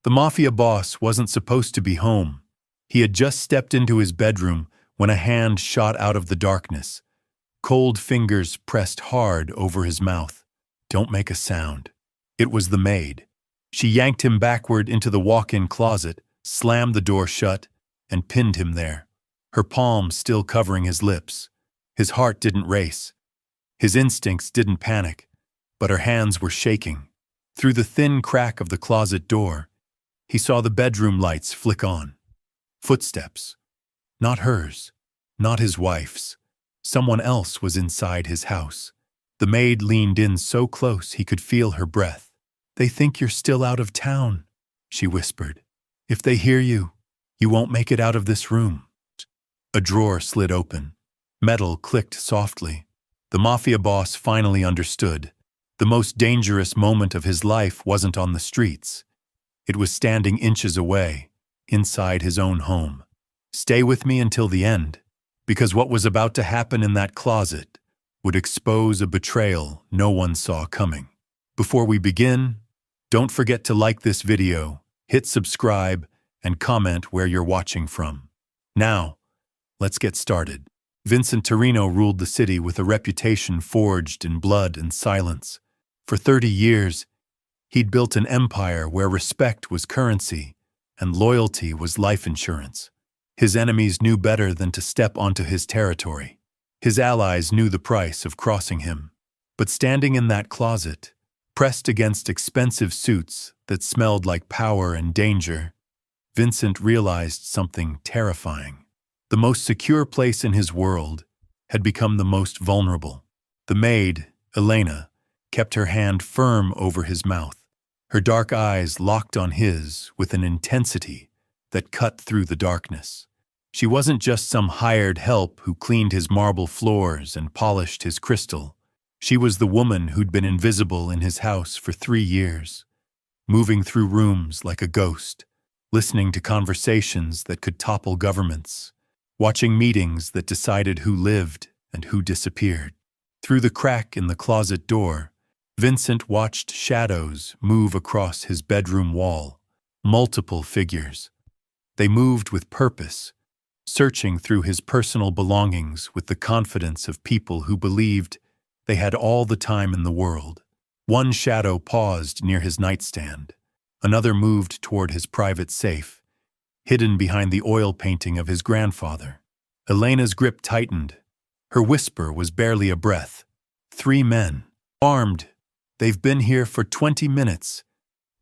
The Mafia boss wasn't supposed to be home. He had just stepped into his bedroom when a hand shot out of the darkness. Cold fingers pressed hard over his mouth. "Don't make a sound." It was the maid. She yanked him backward into the walk-in closet, slammed the door shut, and pinned him there, her palm still covering his lips. His heart didn't race. His instincts didn't panic, but her hands were shaking. Through the thin crack of the closet door, he saw the bedroom lights flick on. Footsteps. Not hers, not his wife's. Someone else was inside his house. The maid leaned in so close he could feel her breath. "They think you're still out of town," she whispered. "If they hear you, you won't make it out of this room." A drawer slid open. Metal clicked softly. The Mafia boss finally understood. The most dangerous moment of his life wasn't on the streets. It was standing inches away, inside his own home. Stay with me until the end, because what was about to happen in that closet would expose a betrayal no one saw coming. Before we begin, don't forget to like this video, hit subscribe, and comment where you're watching from. Now, let's get started. Vincent Torino ruled the city with a reputation forged in blood and silence. For 30 years, he'd built an empire where respect was currency and loyalty was life insurance. His enemies knew better than to step onto his territory. His allies knew the price of crossing him. But standing in that closet, pressed against expensive suits that smelled like power and danger, Vincent realized something terrifying. The most secure place in his world had become the most vulnerable. The maid, Elena, kept her hand firm over his mouth, her dark eyes locked on his with an intensity that cut through the darkness. She wasn't just some hired help who cleaned his marble floors and polished his crystal. She was the woman who'd been invisible in his house for 3 years, moving through rooms like a ghost, listening to conversations that could topple governments, watching meetings that decided who lived and who disappeared. Through the crack in the closet door, Vincent watched shadows move across his bedroom wall, multiple figures. They moved with purpose, searching through his personal belongings with the confidence of people who believed they had all the time in the world. One shadow paused near his nightstand. Another moved toward his private safe, hidden behind the oil painting of his grandfather. Elena's grip tightened. Her whisper was barely a breath. 3 men, armed. They've been here for 20 minutes,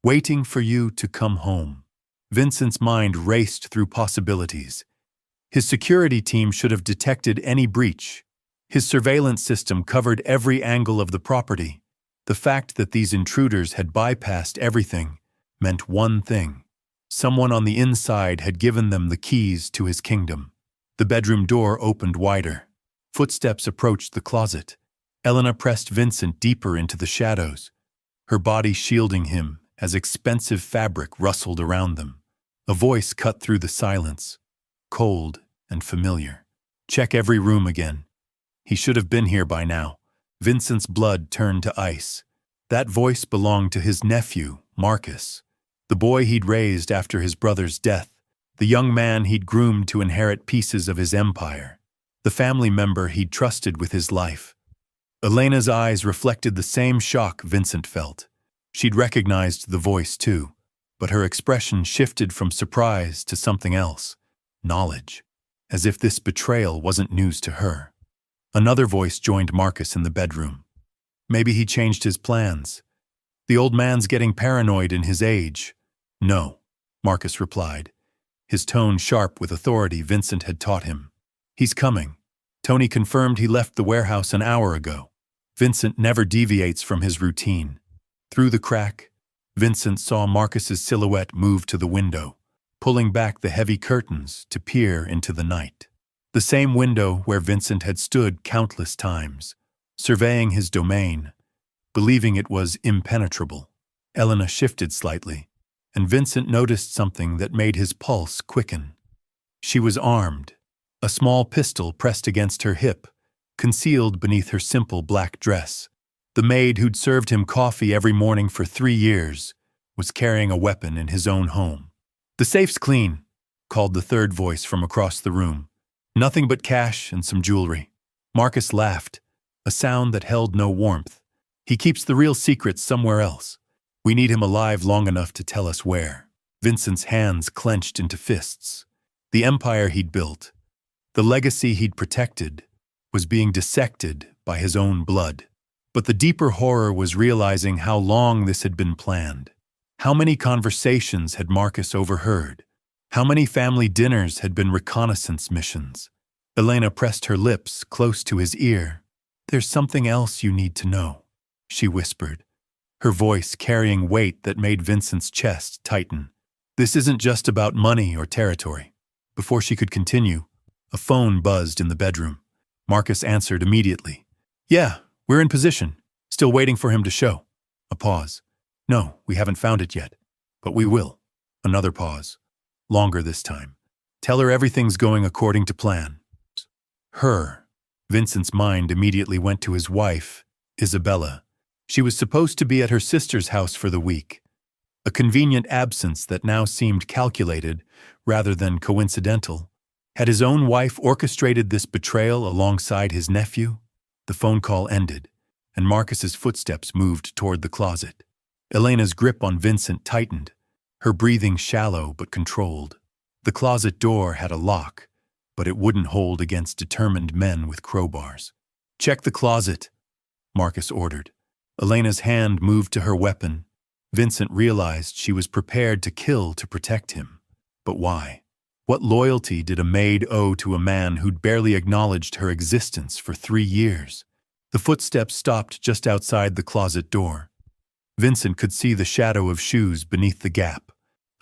waiting for you to come home. Vincent's mind raced through possibilities. His security team should have detected any breach. His surveillance system covered every angle of the property. The fact that these intruders had bypassed everything meant one thing. Someone on the inside had given them the keys to his kingdom. The bedroom door opened wider. Footsteps approached the closet. Elena pressed Vincent deeper into the shadows, her body shielding him as expensive fabric rustled around them. A voice cut through the silence, cold and familiar. "Check every room again." He should have been here by now. Vincent's blood turned to ice. That voice belonged to his nephew, Marcus, the boy he'd raised after his brother's death, the young man he'd groomed to inherit pieces of his empire, the family member he'd trusted with his life. Elena's eyes reflected the same shock Vincent felt. She'd recognized the voice too, but her expression shifted from surprise to something else, knowledge, as if this betrayal wasn't news to her. Another voice joined Marcus in the bedroom. Maybe he changed his plans. The old man's getting paranoid in his age. "No," Marcus replied, his tone sharp with authority Vincent had taught him. "He's coming. Tony confirmed he left the warehouse an hour ago." Vincent never deviates from his routine. Through the crack, Vincent saw Marcus's silhouette move to the window, pulling back the heavy curtains to peer into the night. The same window where Vincent had stood countless times, surveying his domain, believing it was impenetrable. Elena shifted slightly, and Vincent noticed something that made his pulse quicken. She was armed, a small pistol pressed against her hip, concealed beneath her simple black dress. The maid who'd served him coffee every morning for 3 years was carrying a weapon in his own home. "The safe's clean," called the third voice from across the room. "Nothing but cash and some jewelry." Marcus laughed, a sound that held no warmth. "He keeps the real secrets somewhere else. We need him alive long enough to tell us where." Vincent's hands clenched into fists. The empire he'd built, the legacy he'd protected, was being dissected by his own blood. But the deeper horror was realizing how long this had been planned. How many conversations had Marcus overheard? How many family dinners had been reconnaissance missions? Elena pressed her lips close to his ear. "There's something else you need to know," she whispered, her voice carrying weight that made Vincent's chest tighten. "This isn't just about money or territory." Before she could continue, a phone buzzed in the bedroom. Marcus answered immediately. "Yeah, we're in position. Still waiting for him to show." A pause. "No, we haven't found it yet, but we will." Another pause. Longer this time. "Tell her everything's going according to plan." Her. Vincent's mind immediately went to his wife, Isabella. She was supposed to be at her sister's house for the week. A convenient absence that now seemed calculated rather than coincidental. Had his own wife orchestrated this betrayal alongside his nephew? The phone call ended, and Marcus's footsteps moved toward the closet. Elena's grip on Vincent tightened, her breathing shallow but controlled. The closet door had a lock, but it wouldn't hold against determined men with crowbars. "Check the closet," Marcus ordered. Elena's hand moved to her weapon. Vincent realized she was prepared to kill to protect him. But why? What loyalty did a maid owe to a man who'd barely acknowledged her existence for 3 years? The footsteps stopped just outside the closet door. Vincent could see the shadow of shoes beneath the gap.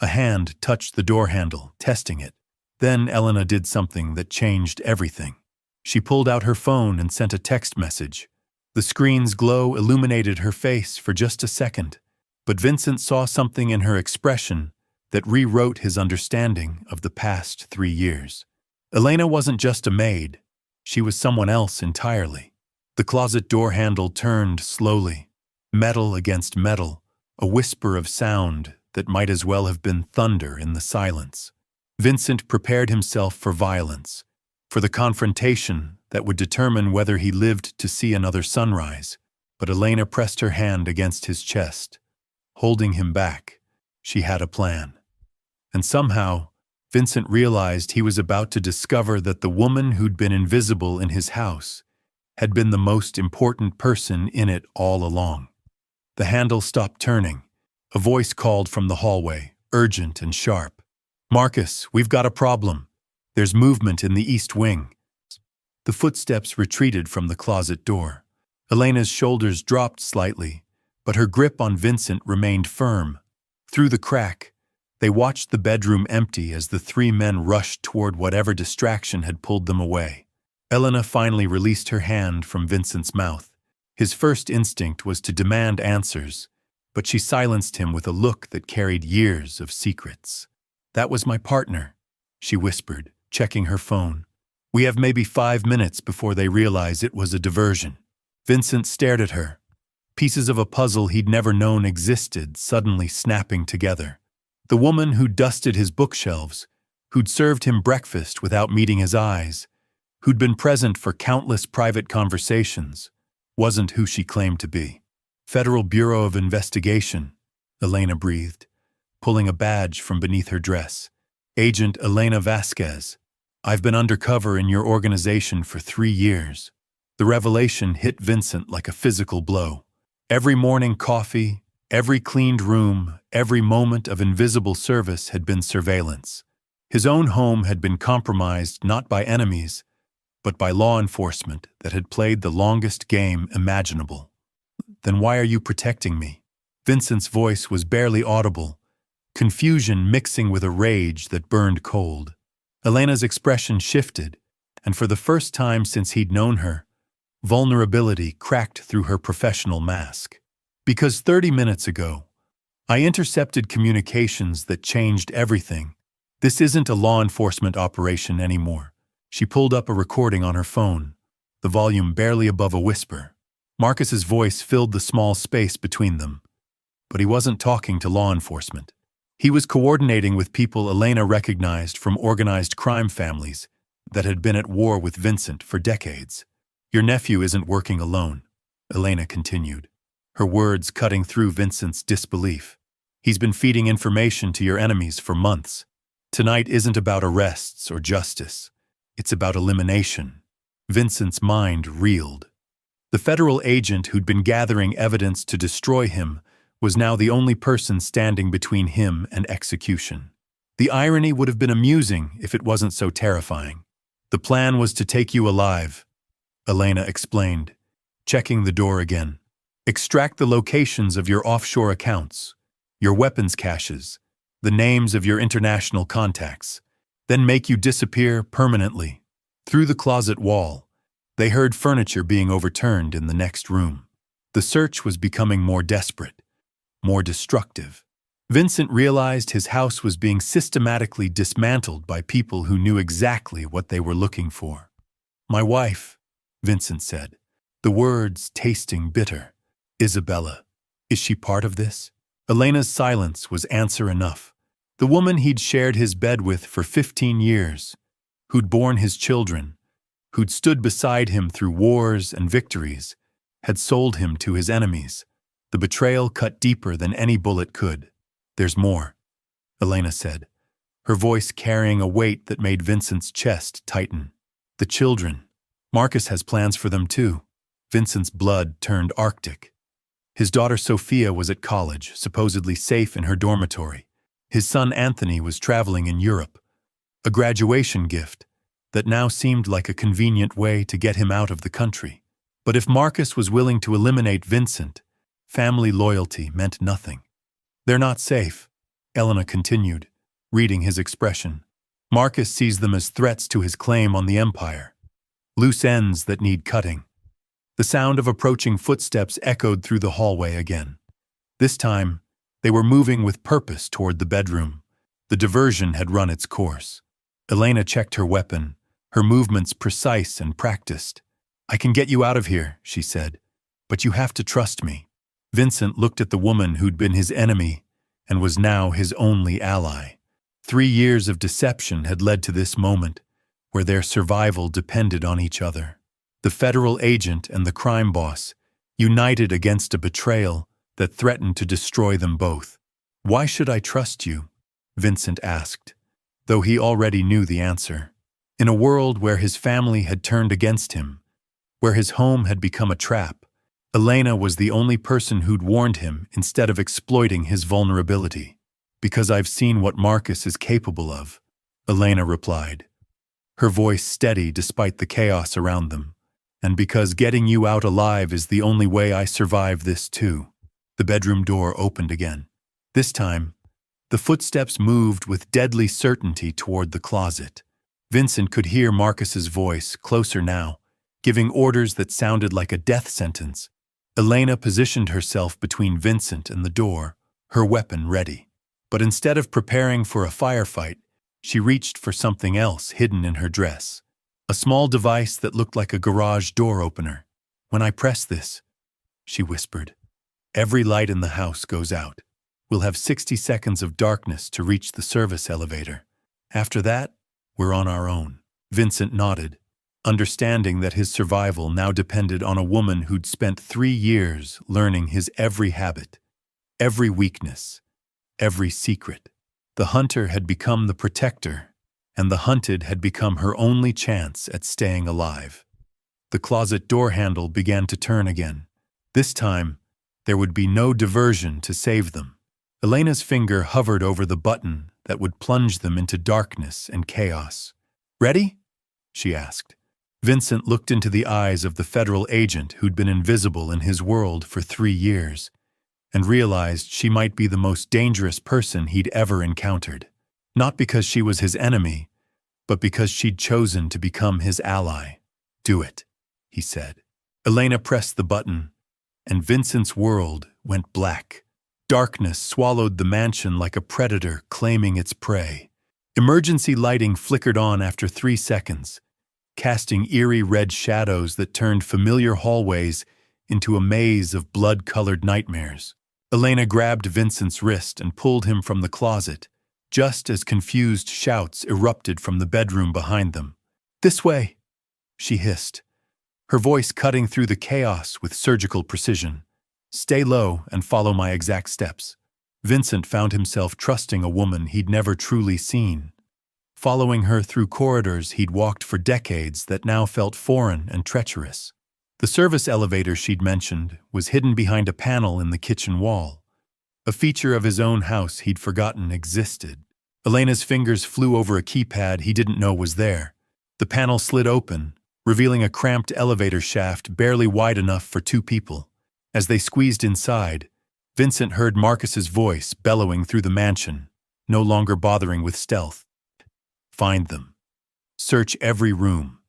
A hand touched the door handle, testing it. Then Elena did something that changed everything. She pulled out her phone and sent a text message. The screen's glow illuminated her face for just a second, but Vincent saw something in her expression that rewrote his understanding of the past 3 years. Elena wasn't just a maid. She was someone else entirely. The closet door handle turned slowly, metal against metal, a whisper of sound that might as well have been thunder in the silence. Vincent prepared himself for violence, for the confrontation that would determine whether he lived to see another sunrise. But Elena pressed her hand against his chest, holding him back. She had a plan. And somehow, Vincent realized he was about to discover that the woman who'd been invisible in his house had been the most important person in it all along. The handle stopped turning. A voice called from the hallway, urgent and sharp. "Marcus, we've got a problem. There's movement in the east wing." The footsteps retreated from the closet door. Elena's shoulders dropped slightly, but her grip on Vincent remained firm. Through the crack, they watched the bedroom empty as the 3 men rushed toward whatever distraction had pulled them away. Elena finally released her hand from Vincent's mouth. His first instinct was to demand answers, but she silenced him with a look that carried years of secrets. "That was my partner," she whispered, checking her phone. "We have maybe 5 minutes before they realize it was a diversion." Vincent stared at her, pieces of a puzzle he'd never known existed suddenly snapping together. The woman who'd dusted his bookshelves, who'd served him breakfast without meeting his eyes, who'd been present for countless private conversations, wasn't who she claimed to be. "Federal Bureau of Investigation," Elena breathed, pulling a badge from beneath her dress. "Agent Elena Vasquez. I've been undercover in your organization for 3 years." The revelation hit Vincent like a physical blow. Every morning coffee, every cleaned room, every moment of invisible service had been surveillance. His own home had been compromised not by enemies, but by law enforcement that had played the longest game imaginable. "Then why are you protecting me?" Vincent's voice was barely audible, confusion mixing with a rage that burned cold. Elena's expression shifted, and for the first time since he'd known her, vulnerability cracked through her professional mask. "Because 30 minutes ago, I intercepted communications that changed everything. This isn't a law enforcement operation anymore." She pulled up a recording on her phone, the volume barely above a whisper. Marcus's voice filled the small space between them. But he wasn't talking to law enforcement. He was coordinating with people Elena recognized from organized crime families that had been at war with Vincent for decades. "Your nephew isn't working alone," Elena continued, her words cutting through Vincent's disbelief. "He's been feeding information to your enemies for months. Tonight isn't about arrests or justice. It's about elimination." Vincent's mind reeled. The federal agent who'd been gathering evidence to destroy him was now the only person standing between him and execution. The irony would have been amusing if it wasn't so terrifying. "The plan was to take you alive," Elena explained, checking the door again. "Extract the locations of your offshore accounts, your weapons caches, the names of your international contacts, then make you disappear permanently." Through the closet wall, they heard furniture being overturned in the next room. The search was becoming more desperate, more destructive. Vincent realized his house was being systematically dismantled by people who knew exactly what they were looking for. "My wife," Vincent said, the words tasting bitter. "Isabella. Is she part of this?" Elena's silence was answer enough. The woman he'd shared his bed with for 15 years, who'd borne his children, who'd stood beside him through wars and victories, had sold him to his enemies. The betrayal cut deeper than any bullet could. "There's more," Elena said, her voice carrying a weight that made Vincent's chest tighten. "The children. Marcus has plans for them too." Vincent's blood turned arctic. His daughter Sophia was at college, supposedly safe in her dormitory. His son Anthony was traveling in Europe. A graduation gift that now seemed like a convenient way to get him out of the country. But if Marcus was willing to eliminate Vincent, family loyalty meant nothing. "They're not safe," Elena continued, reading his expression. "Marcus sees them as threats to his claim on the empire. Loose ends that need cutting." The sound of approaching footsteps echoed through the hallway again. This time, they were moving with purpose toward the bedroom. The diversion had run its course. Elena checked her weapon, her movements precise and practiced. "I can get you out of here," she said, "but you have to trust me." Vincent looked at the woman who'd been his enemy and was now his only ally. 3 years of deception had led to this moment, where their survival depended on each other. The federal agent and the crime boss, united against a betrayal that threatened to destroy them both. "Why should I trust you?" Vincent asked, though he already knew the answer. In a world where his family had turned against him, where his home had become a trap, Elena was the only person who'd warned him instead of exploiting his vulnerability. "Because I've seen what Marcus is capable of," Elena replied, her voice steady despite the chaos around them. "And because getting you out alive is the only way I survive this too." The bedroom door opened again. This time, the footsteps moved with deadly certainty toward the closet. Vincent could hear Marcus's voice, closer now, giving orders that sounded like a death sentence. Elena positioned herself between Vincent and the door, her weapon ready. But instead of preparing for a firefight, she reached for something else hidden in her dress. A small device that looked like a garage door opener. "When I press this," she whispered, "every light in the house goes out. We'll have 60 seconds of darkness to reach the service elevator. After that, we're on our own." Vincent nodded, understanding that his survival now depended on a woman who'd spent 3 years learning his every habit, every weakness, every secret. The hunter had become the protector, and the hunted had become her only chance at staying alive. The closet door handle began to turn again. This time, there would be no diversion to save them. Elena's finger hovered over the button that would plunge them into darkness and chaos. "Ready?" she asked. Vincent looked into the eyes of the federal agent who'd been invisible in his world for 3 years, and realized she might be the most dangerous person he'd ever encountered. Not because she was his enemy, but because she'd chosen to become his ally. "Do it," he said. Elena pressed the button, and Vincent's world went black. Darkness swallowed the mansion like a predator claiming its prey. Emergency lighting flickered on after 3 seconds, casting eerie red shadows that turned familiar hallways into a maze of blood-colored nightmares. Elena grabbed Vincent's wrist and pulled him from the closet, just as confused shouts erupted from the bedroom behind them. "This way!" she hissed, her voice cutting through the chaos with surgical precision. "Stay low and follow my exact steps." Vincent found himself trusting a woman he'd never truly seen, following her through corridors he'd walked for decades that now felt foreign and treacherous. The service elevator she'd mentioned was hidden behind a panel in the kitchen wall, a feature of his own house he'd forgotten existed. Elena's fingers flew over a keypad he didn't know was there. The panel slid open, revealing a cramped elevator shaft barely wide enough for two people. As they squeezed inside, Vincent heard Marcus's voice bellowing through the mansion, no longer bothering with stealth. "Find them. Search every room,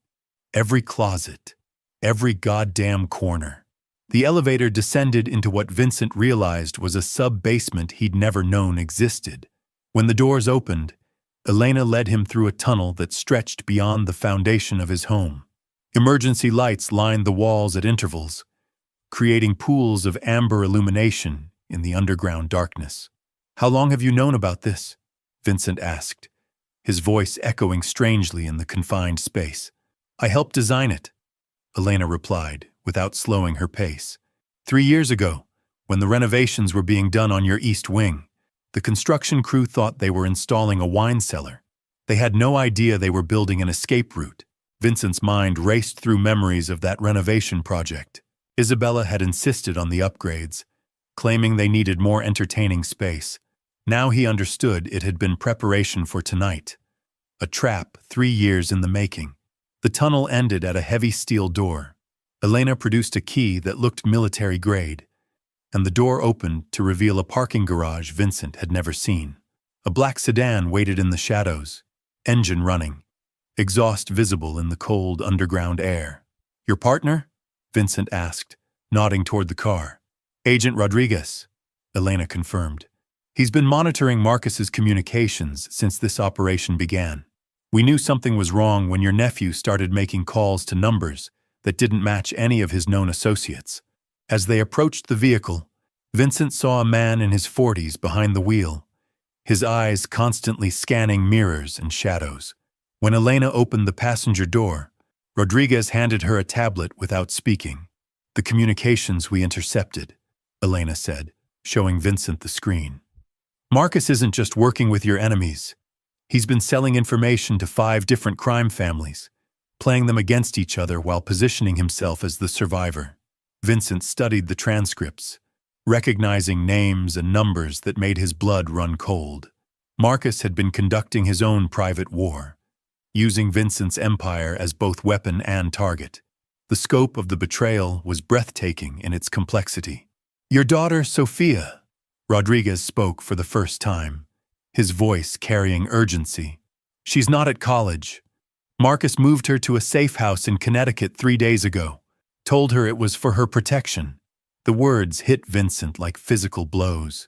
every closet, every goddamn corner." The elevator descended into what Vincent realized was a sub-basement he'd never known existed. When the doors opened, Elena led him through a tunnel that stretched beyond the foundation of his home. Emergency lights lined the walls at intervals, creating pools of amber illumination in the underground darkness. "How long have you known about this?" Vincent asked, his voice echoing strangely in the confined space. "I helped design it," Elena replied, without slowing her pace. 3 years ago, when the renovations were being done on your east wing, the construction crew thought they were installing a wine cellar. They had no idea they were building an escape route. Vincent's mind raced through memories of that renovation project. Isabella had insisted on the upgrades, claiming they needed more entertaining space. Now he understood it had been preparation for tonight. A trap 3 years in the making. The tunnel ended at a heavy steel door. Elena produced a key that looked military-grade, and the door opened to reveal a parking garage Vincent had never seen. A black sedan waited in the shadows, engine running, exhaust visible in the cold underground air. "Your partner?" Vincent asked, nodding toward the car. "Agent Rodriguez," Elena confirmed. "He's been monitoring Marcus's communications since this operation began. We knew something was wrong when your nephew started making calls to numbers that didn't match any of his known associates." As they approached the vehicle, Vincent saw a man in his 40s behind the wheel, his eyes constantly scanning mirrors and shadows. When Elena opened the passenger door, Rodriguez handed her a tablet without speaking. "The communications we intercepted," Elena said, showing Vincent the screen. "Marcus isn't just working with your enemies. He's been selling information to 5 different crime families, playing them against each other while positioning himself as the survivor." Vincent studied the transcripts, recognizing names and numbers that made his blood run cold. Marcus had been conducting his own private war, using Vincent's empire as both weapon and target. The scope of the betrayal was breathtaking in its complexity. "Your daughter, Sophia," Rodriguez spoke for the first time, his voice carrying urgency. "She's not at college. Marcus moved her to a safe house in Connecticut 3 days ago, told her it was for her protection." The words hit Vincent like physical blows.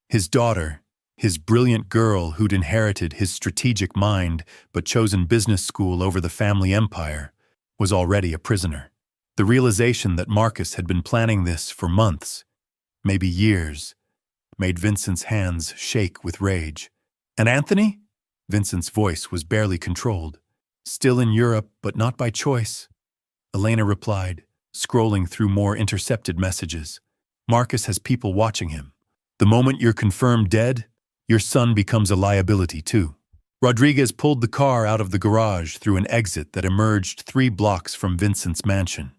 His daughter, his brilliant girl who'd inherited his strategic mind but chosen business school over the family empire, was already a prisoner. The realization that Marcus had been planning this for months, maybe years, made Vincent's hands shake with rage. "And Anthony?" Vincent's voice was barely controlled. "Still in Europe, but not by choice," Elena replied, scrolling through more intercepted messages. "Marcus has people watching him. The moment you're confirmed dead, your son becomes a liability too." Rodriguez pulled the car out of the garage through an exit that emerged 3 blocks from Vincent's mansion.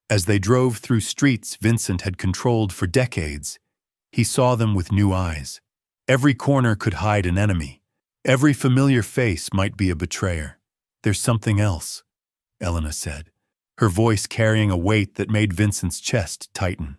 As they drove through streets Vincent had controlled for decades, he saw them with new eyes. Every corner could hide an enemy. Every familiar face might be a betrayer. "There's something else," Elena said, her voice carrying a weight that made Vincent's chest tighten.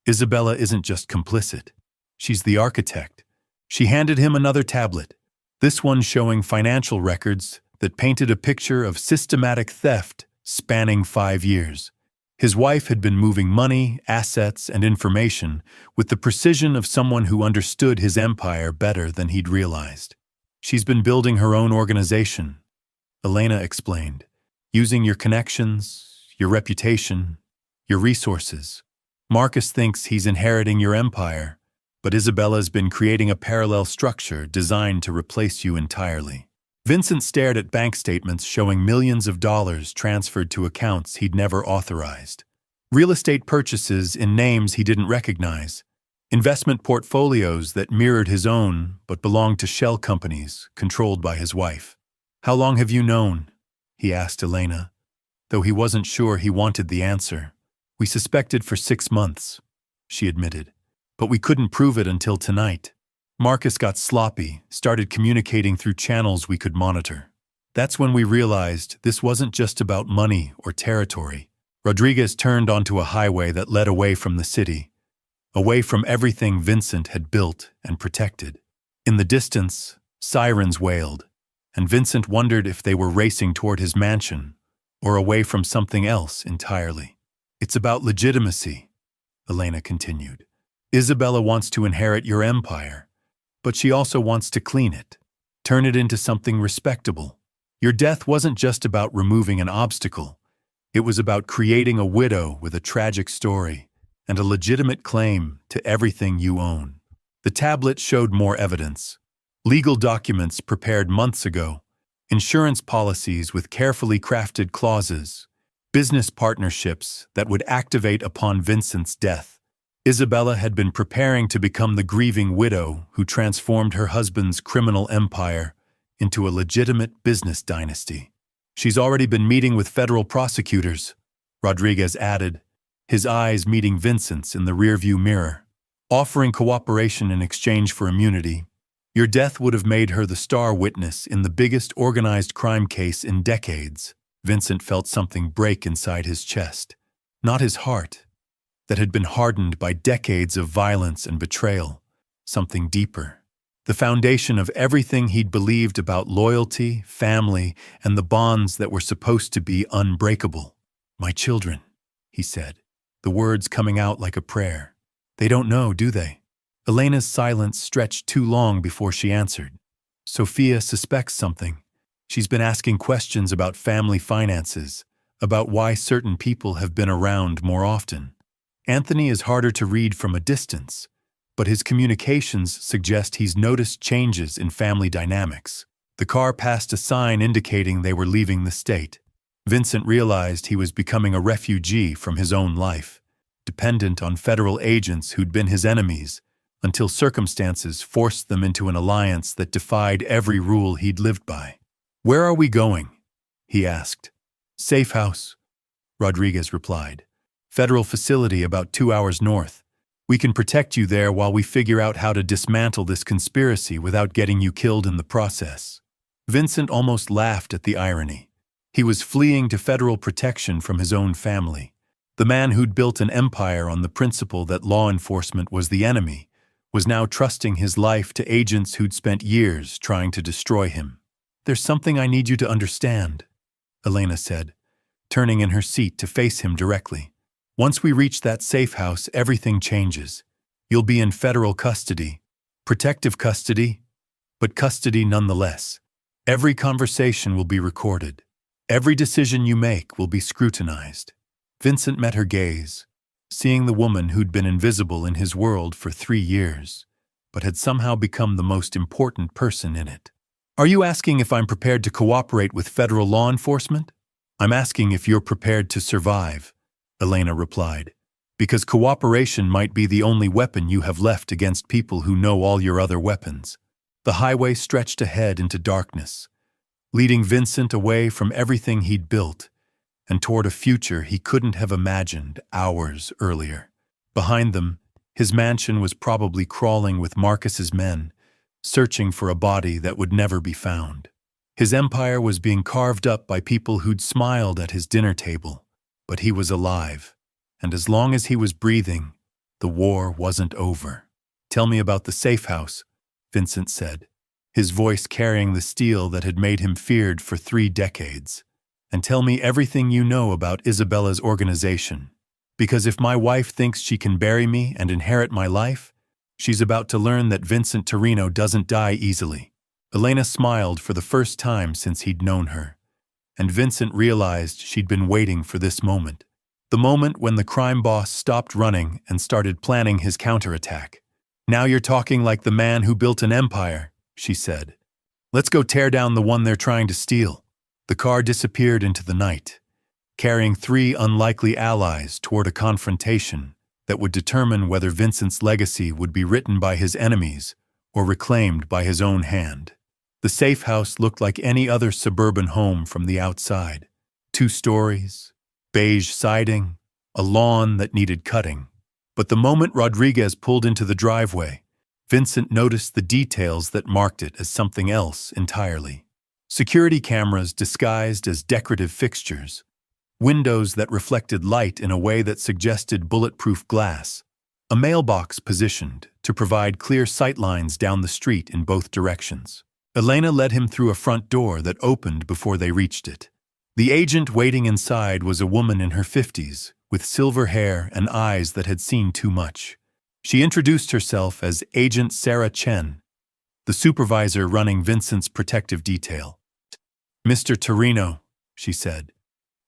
"Isabella isn't just complicit. She's the architect." She handed him another tablet, this one showing financial records that painted a picture of systematic theft spanning 5 years. His wife had been moving money, assets, and information with the precision of someone who understood his empire better than he'd realized. "She's been building her own organization," Elena explained, "using your connections, your reputation, your resources. Marcus thinks he's inheriting your empire, but Isabella's been creating a parallel structure designed to replace you entirely. Vincent stared at bank statements showing millions of dollars transferred to accounts he'd never authorized. Real estate purchases in names he didn't recognize. Investment portfolios that mirrored his own but belonged to shell companies controlled by his wife. "How long have you known?" he asked Elena, though he wasn't sure he wanted the answer. "We suspected for 6 months," she admitted, "but we couldn't prove it until tonight. Marcus got sloppy, started communicating through channels we could monitor. That's when we realized this wasn't just about money or territory." Rodriguez turned onto a highway that led away from the city, away from everything Vincent had built and protected. In the distance, sirens wailed, and Vincent wondered if they were racing toward his mansion or away from something else entirely. "It's about legitimacy," Elena continued. "Isabella wants to inherit your empire, but she also wants to clean it, turn it into something respectable. Your death wasn't just about removing an obstacle. It was about creating a widow with a tragic story and a legitimate claim to everything you own." The tablet showed more evidence. Legal documents prepared months ago, insurance policies with carefully crafted clauses, business partnerships that would activate upon Vincent's death. Isabella had been preparing to become the grieving widow who transformed her husband's criminal empire into a legitimate business dynasty. "She's already been meeting with federal prosecutors," Rodriguez added, his eyes meeting Vincent's in the rearview mirror, "offering cooperation in exchange for immunity. Your death would have made her the star witness in the biggest organized crime case in decades." Vincent felt something break inside his chest, not his heart, that had been hardened by decades of violence and betrayal, something deeper. The foundation of everything he'd believed about loyalty, family, and the bonds that were supposed to be unbreakable. "My children," he said, the words coming out like a prayer. "They don't know, do they?" Elena's silence stretched too long before she answered. "Sophia suspects something. She's been asking questions about family finances, about why certain people have been around more often. Anthony is harder to read from a distance, but his communications suggest he's noticed changes in family dynamics. The car passed a sign indicating they were leaving the state. Vincent realized he was becoming a refugee from his own life, dependent on federal agents who'd been his enemies, until circumstances forced them into an alliance that defied every rule he'd lived by. "Where are we going?" he asked. "Safe house," Rodriguez replied. "Federal facility about 2 hours north. We can protect you there while we figure out how to dismantle this conspiracy without getting you killed in the process." Vincent almost laughed at the irony. He was fleeing to federal protection from his own family. The man who'd built an empire on the principle that law enforcement was the enemy was now trusting his life to agents who'd spent years trying to destroy him. "There's something I need you to understand," Elena said, turning in her seat to face him directly. "Once we reach that safe house, everything changes. You'll be in federal custody, protective custody, but custody nonetheless. Every conversation will be recorded. Every decision you make will be scrutinized." Vincent met her gaze, seeing the woman who'd been invisible in his world for 3 years, but had somehow become the most important person in it. "Are you asking if I'm prepared to cooperate with federal law enforcement?" "I'm asking if you're prepared to survive," Elena replied, "because cooperation might be the only weapon you have left against people who know all your other weapons." The highway stretched ahead into darkness, leading Vincent away from everything he'd built and toward a future he couldn't have imagined hours earlier. Behind them, his mansion was probably crawling with Marcus's men, searching for a body that would never be found. His empire was being carved up by people who'd smiled at his dinner table, but he was alive, and as long as he was breathing, the war wasn't over. "Tell me about the safe house," Vincent said, his voice carrying the steel that had made him feared for 3 decades. "And tell me everything you know about Isabella's organization. Because if my wife thinks she can bury me and inherit my life, she's about to learn that Vincent Torino doesn't die easily." Elena smiled for the first time since he'd known her, and Vincent realized she'd been waiting for this moment. The moment when the crime boss stopped running and started planning his counterattack. Now you're talking like the man who built an empire, she said. Let's go tear down the one they're trying to steal. The car disappeared into the night, carrying 3 unlikely allies toward a confrontation that would determine whether Vincent's legacy would be written by his enemies or reclaimed by his own hand. The safe house looked like any other suburban home from the outside. 2 stories, beige siding, a lawn that needed cutting. But the moment Rodriguez pulled into the driveway, Vincent noticed the details that marked it as something else entirely. Security cameras disguised as decorative fixtures, windows that reflected light in a way that suggested bulletproof glass, a mailbox positioned to provide clear sightlines down the street in both directions. Elena led him through a front door that opened before they reached it. The agent waiting inside was a woman in her 50s, with silver hair and eyes that had seen too much. She introduced herself as Agent Sarah Chen, the supervisor running Vincent's protective detail. Mr. Torino, she said,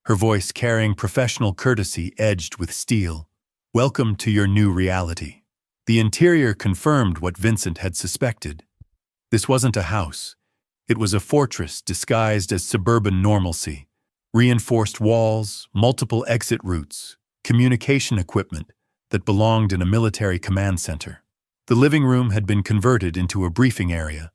her voice carrying professional courtesy edged with steel. Welcome to your new reality. The interior confirmed what Vincent had suspected. This wasn't a house. It was a fortress disguised as suburban normalcy. Reinforced walls, multiple exit routes, communication equipment that belonged in a military command center. The living room had been converted into a briefing area,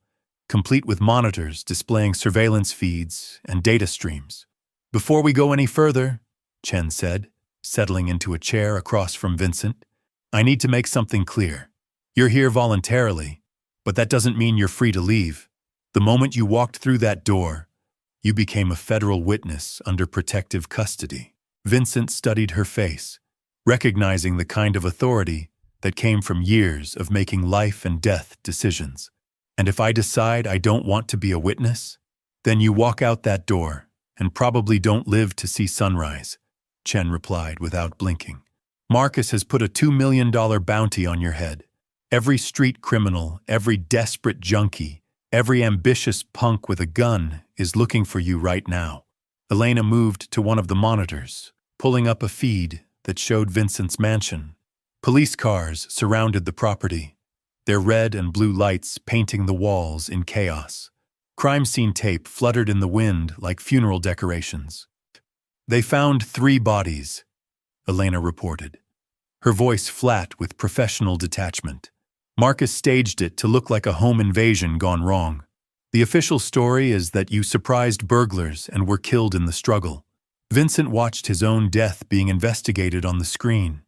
complete with monitors displaying surveillance feeds and data streams. Before we go any further, Chen said, settling into a chair across from Vincent, I need to make something clear. You're here voluntarily, but that doesn't mean you're free to leave. The moment you walked through that door, you became a federal witness under protective custody. Vincent studied her face, recognizing the kind of authority that came from years of making life and death decisions. And if I decide I don't want to be a witness, then you walk out that door and probably don't live to see sunrise, Chen replied without blinking. Marcus has put a $2 million bounty on your head. Every street criminal, every desperate junkie, every ambitious punk with a gun is looking for you right now. Elena moved to one of the monitors, pulling up a feed that showed Vincent's mansion. Police cars surrounded the property, their red and blue lights painting the walls in chaos. Crime scene tape fluttered in the wind like funeral decorations. They found 3 bodies, Elena reported, her voice flat with professional detachment. Marcus staged it to look like a home invasion gone wrong. The official story is that you surprised burglars and were killed in the struggle. Vincent watched his own death being investigated on the screen.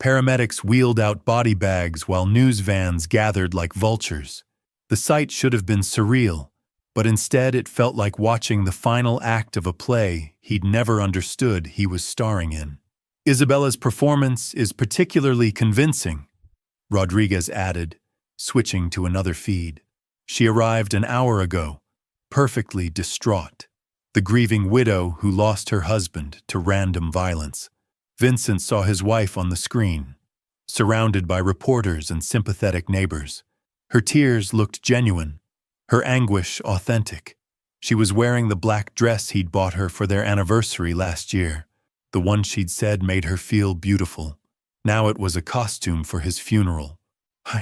Paramedics wheeled out body bags while news vans gathered like vultures. The sight should have been surreal, but instead it felt like watching the final act of a play he'd never understood he was starring in. Isabella's performance is particularly convincing, Rodriguez added, switching to another feed. She arrived an hour ago, perfectly distraught, the grieving widow who lost her husband to random violence. Vincent saw his wife on the screen, surrounded by reporters and sympathetic neighbors. Her tears looked genuine, her anguish authentic. She was wearing the black dress he'd bought her for their anniversary last year, the one she'd said made her feel beautiful. Now it was a costume for his funeral.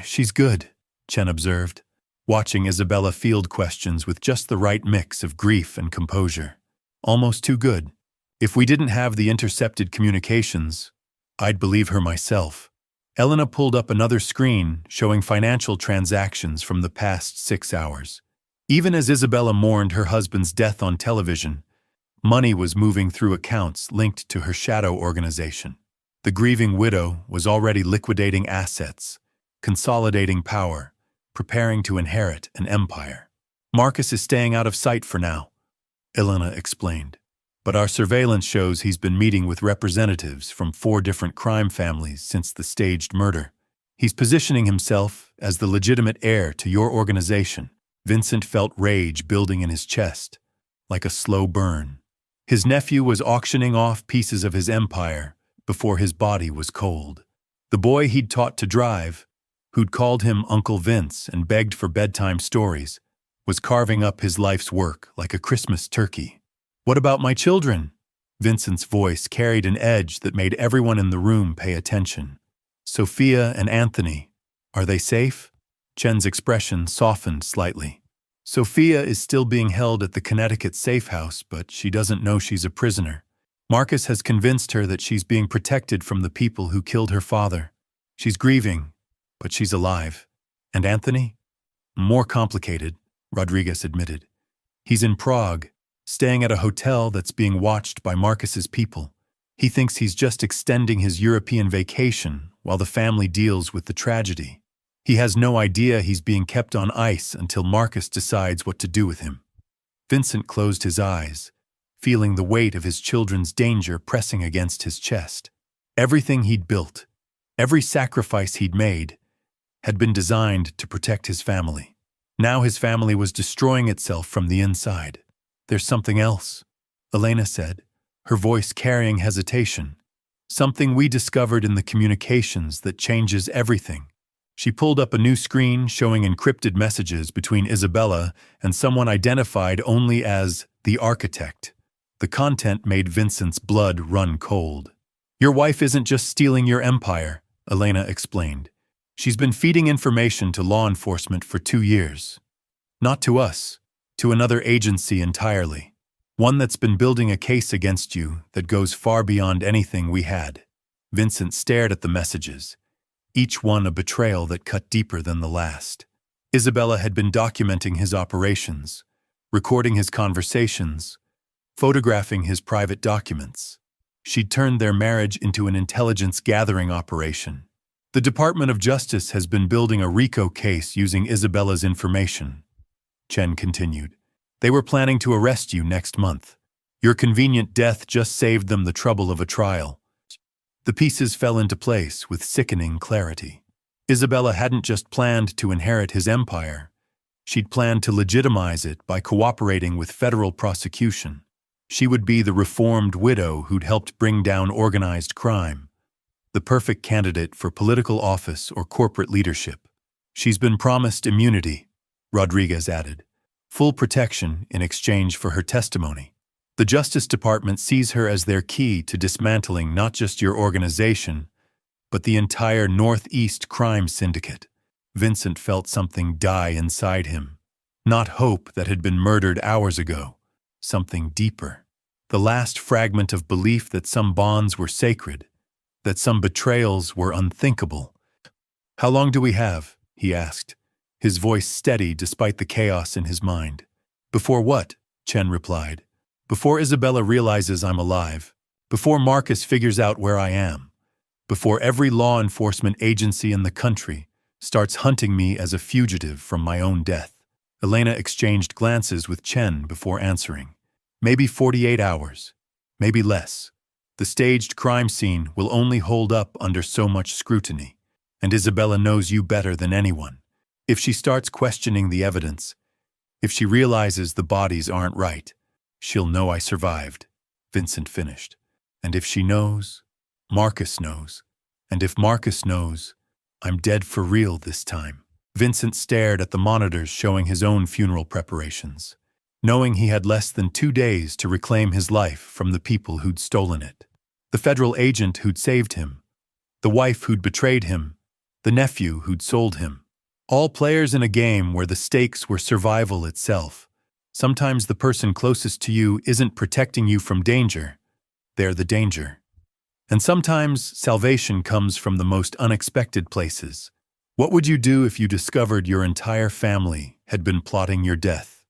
She's good, Chen observed, watching Isabella field questions with just the right mix of grief and composure. Almost too good. If we didn't have the intercepted communications, I'd believe her myself. Elena pulled up another screen showing financial transactions from the past 6 hours. Even as Isabella mourned her husband's death on television, money was moving through accounts linked to her shadow organization. The grieving widow was already liquidating assets, consolidating power, preparing to inherit an empire. Marcus is staying out of sight for now, Elena explained. But our surveillance shows he's been meeting with representatives from 4 different crime families since the staged murder. He's positioning himself as the legitimate heir to your organization. Vincent felt rage building in his chest, like a slow burn. His nephew was auctioning off pieces of his empire before his body was cold. The boy he'd taught to drive, who'd called him Uncle Vince and begged for bedtime stories, was carving up his life's work like a Christmas turkey. What about my children? Vincent's voice carried an edge that made everyone in the room pay attention. Sophia and Anthony, Are they safe? Chen's expression softened slightly. Sophia is still being held at the Connecticut safe house, but she doesn't know she's a prisoner. Marcus has convinced her that she's being protected from the people who killed her father. She's grieving, but she's alive. And Anthony? More complicated, Rodriguez admitted. He's in Prague, staying at a hotel that's being watched by Marcus's people. He thinks he's just extending his European vacation while the family deals with the tragedy. He has no idea he's being kept on ice until Marcus decides what to do with him. Vincent closed his eyes, feeling the weight of his children's danger pressing against his chest. Everything he'd built, every sacrifice he'd made, had been designed to protect his family. Now his family was destroying itself from the inside. There's something else, Elena said, her voice carrying hesitation. Something we discovered in the communications that changes everything. She pulled up a new screen showing encrypted messages between Isabella and someone identified only as the architect. The content made Vincent's blood run cold. Your wife isn't just stealing your empire, Elena explained. She's been feeding information to law enforcement for 2 years. Not to us, to another agency entirely. One that's been building a case against you that goes far beyond anything we had. Vincent stared at the messages, each one a betrayal that cut deeper than the last. Isabella had been documenting his operations, recording his conversations, photographing his private documents. She'd turned their marriage into an intelligence-gathering operation. The Department of Justice has been building a RICO case using Isabella's information, Chen continued. They were planning to arrest you next month. Your convenient death just saved them the trouble of a trial. The pieces fell into place with sickening clarity. Isabella hadn't just planned to inherit his empire. She'd planned to legitimize it by cooperating with federal prosecution. She would be the reformed widow who'd helped bring down organized crime, the perfect candidate for political office or corporate leadership. She's been promised immunity, Rodriguez added, full protection in exchange for her testimony. The Justice Department sees her as their key to dismantling not just your organization, but the entire Northeast crime syndicate. Vincent felt something die inside him. Not hope that had been murdered hours ago, something deeper. The last fragment of belief that some bonds were sacred, that some betrayals were unthinkable. How long do we have? He asked, his voice steady despite the chaos in his mind. Before what? Chen replied. Before Isabella realizes I'm alive. Before Marcus figures out where I am. Before every law enforcement agency in the country starts hunting me as a fugitive from my own death. Elena exchanged glances with Chen before answering. Maybe 48 hours. Maybe less. The staged crime scene will only hold up under so much scrutiny, and Isabella knows you better than anyone. If she starts questioning the evidence, if she realizes the bodies aren't right, she'll know I survived, Vincent finished. And if she knows, Marcus knows. And if Marcus knows, I'm dead for real this time. Vincent stared at the monitors showing his own funeral preparations, knowing he had less than 2 days to reclaim his life from the people who'd stolen it. The federal agent who'd saved him, the wife who'd betrayed him, the nephew who'd sold him. All players in a game where the stakes were survival itself. Sometimes the person closest to you isn't protecting you from danger. They're the danger. And sometimes salvation comes from the most unexpected places. What would you do if you discovered your entire family had been plotting your death?